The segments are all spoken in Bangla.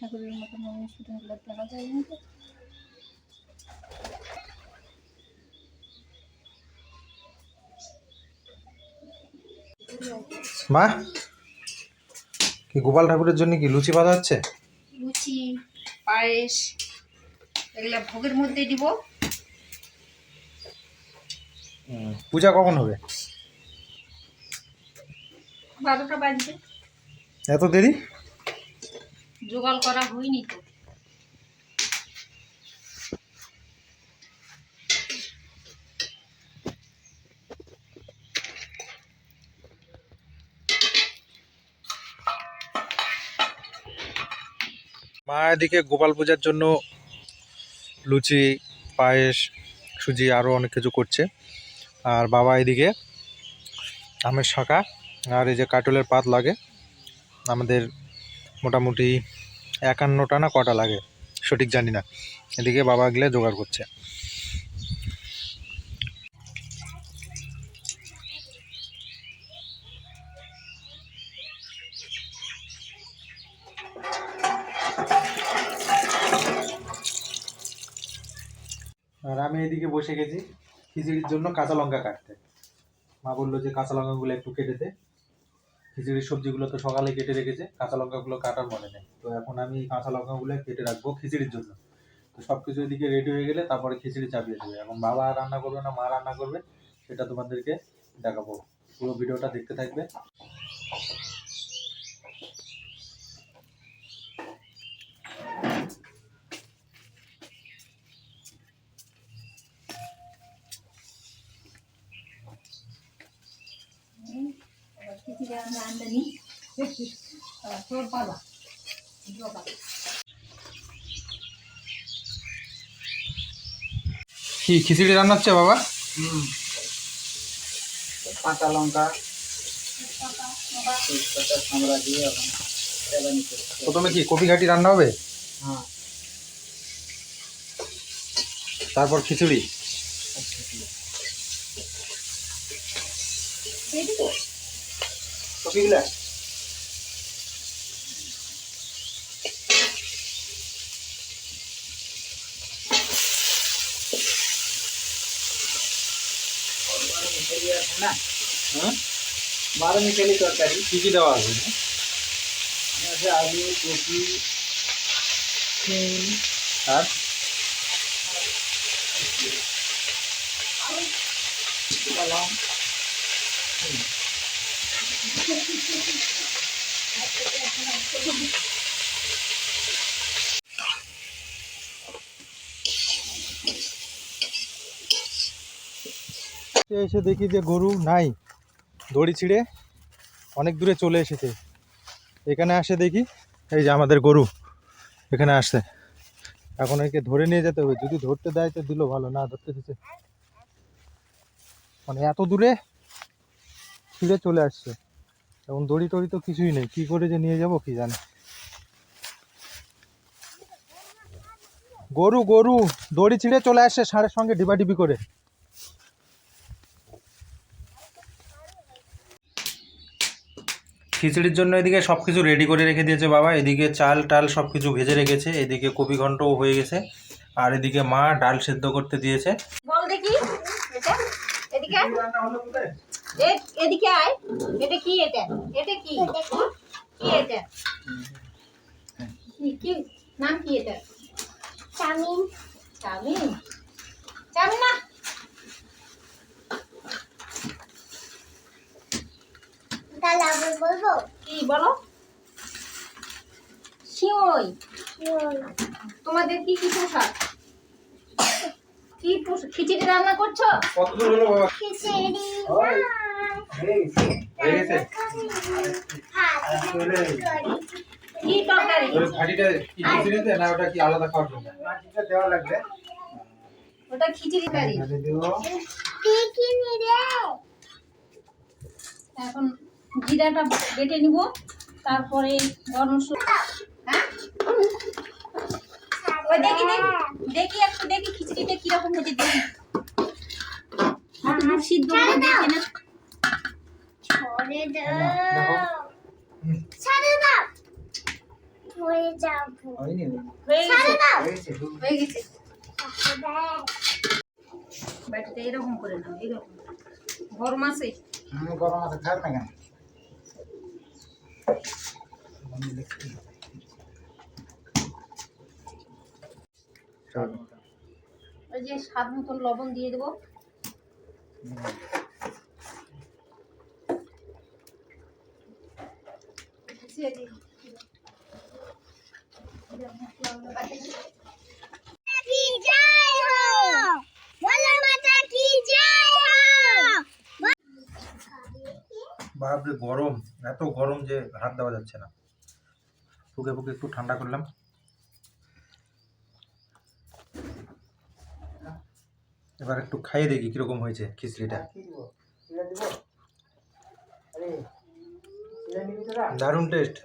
ঠাকুরের মতো মনে সুন্দর দেখা যায় কিন্তু। মা কি গোপাল ঠাকুরের জন্য কি লুচি ভাজা হচ্ছে? লুচি, পায়েস এগুলা ভোগের মধ্যে দিব। পূজা কখন হবে? 12টা বাজবে। এত দেরি? জোগাড় করা হয়নি তো। মা এদিকে গোপাল পূজার জন্য লুচি, পায়েস, সুজি আরও অনেক কিছু করছে। আর বাবা এদিকে আমের শাঁখা আর এই যে কাটলের পাত লাগে, আমাদের মোটামুটি 51টা না কটা লাগে সঠিক জানি না। এদিকে বাবা গেলে জোগাড় করছে। আর আমি এদিকে বসে গেছি খিচুড়ির জন্য কাঁচা লঙ্কা কাটতে। মা বললো যে কাঁচা লঙ্কাগুলো একটু কেটে দে, খিচুড়ির সবজিগুলো তো সকালে কেটে রেখেছে, কাঁচা লঙ্কাগুলো কাটার মনে নেই। তো এখন আমি কাঁচা লঙ্কাগুলো কেটে রাখবো খিচুড়ির জন্য। তো সব কিছু এদিকে রেডি হয়ে গেলে তারপরে খিচুড়ি চাপিয়ে দেবে। এখন বাবা রান্না করবে না মা রান্না করবে সেটা তোমাদেরকে দেখাবো, পুরো ভিডিওটা দেখতে থাকবে। খিচুড়ি আমদানি তোর বাবা কি খিচুড়ি রান্না হচ্ছে বাবা? কাঁচা লঙ্কা আমরা দিয়ে প্রথমে কি কপি ঘাটি রান্না হবে, হ্যাঁ, তারপর খিচুড়ি। কপিগুলা না, হ্যাঁ, 12 মিশালি তরকারি। কি কি দেওয়া আছে? আছে আলু, কপি, সিম আর কলম। এসে দেখি যে গরু নাই, দড়ি ছিঁড়ে অনেক দূরে চলে এসেছে। এখানে আসে দেখি এই যে আমাদের গরু এখানে আসছে। এখন একে ধরে নিয়ে যেতে হবে, যদি ধরতে দেয় তো দিল ভালো, না ধরতে দিচ্ছে মানে এত দূরে ছিঁড়ে চলে আসছে। এখন দড়ি টড়ি তো কিছুই নেই, কি করে যে নিয়ে যাব কি জানে। গরু গরু দড়ি ছিঁড়ে চলে আসছে ষাঁড়ের সঙ্গে ডিবাডিবি করে। খিচুড়ির জন্য এদিকে সব কিছু রেডি করে রেখে দিয়েছে বাবা। এদিকে চাল টাল সব কিছু ভেজে রেখেছে, এদিকে কপি ঘন্টও হয়ে গেছে, আর এদিকে মা ডাল সেদ্ধ করতে দিয়েছে। বল দেখি এটা এদিকে এদিকে আয়। এটা কি? এটা এটা কি? কি এটা? কি নাম কি এটা? চাউমিন। চাউমিন চাউমিন না, তাহলে আবার বলবো কি বলো? সিওই। তোমাদের কি কি পোশাক? কি খিচুড়ি রান্না করছো? কতদূর হলো বাবা? খিচুড়ি হয়ে গেছে। কি তরকারি? ওই ঘাটিটা কি খিচুড়িতে না ওটা কি আলাদা খাওয়ার জন্য? মাটিটা দেওয়া লাগবে। ওটা খিচুড়ি কারি। এখন জিরাটা বেটে নিব, তারপরে গরম মশলা। হ্যাঁ ওই দেখি দেখি দেখি একটু দেখি খিচুড়িটা কিরকম হয়েছে দেখি। অত দূর সিদ্ধ করে দেখি না। ছড়ে দাও, ছড়ে দাও। হয়নি হয়ে গেছে হয়েছে হয়ে গেছে বাটিটা এরকম করে নাও এরকম গরম আছে গরম আছে থাক না কেন ওই যে স্বাদ মতন লবণ দিয়ে দেবো বাপরে গরম, এত গরম যে হাত দেওয়া যাচ্ছে না। ফুকে ফুকে একটু ঠান্ডা করলাম। এবার একটু খাইয়ে দেখি কিরকম হয়েছে খিচড়িটা। দারুণ টেস্ট,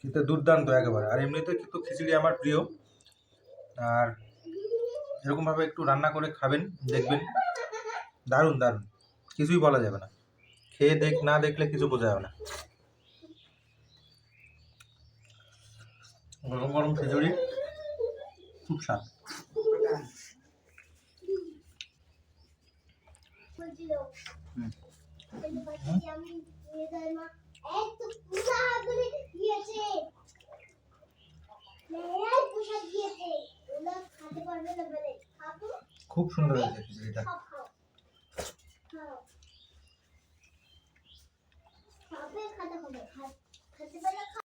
কিন্তু দুর্দান্ত একেবারে। আর এমনিতে কিন্তু খিচুড়ি আমার প্রিয়, আর এরকমভাবে একটু রান্না করে খাবেন, দেখবেন দারুণ দারুণ, কিছুই বলা যাবে না। খেয়ে না দেখলে কিছু বোঝা যাবে না। গরম গরম খিচুড়ি খুব স্বাদ। খুব সুন্দর হয়েছে খিচুড়িটা।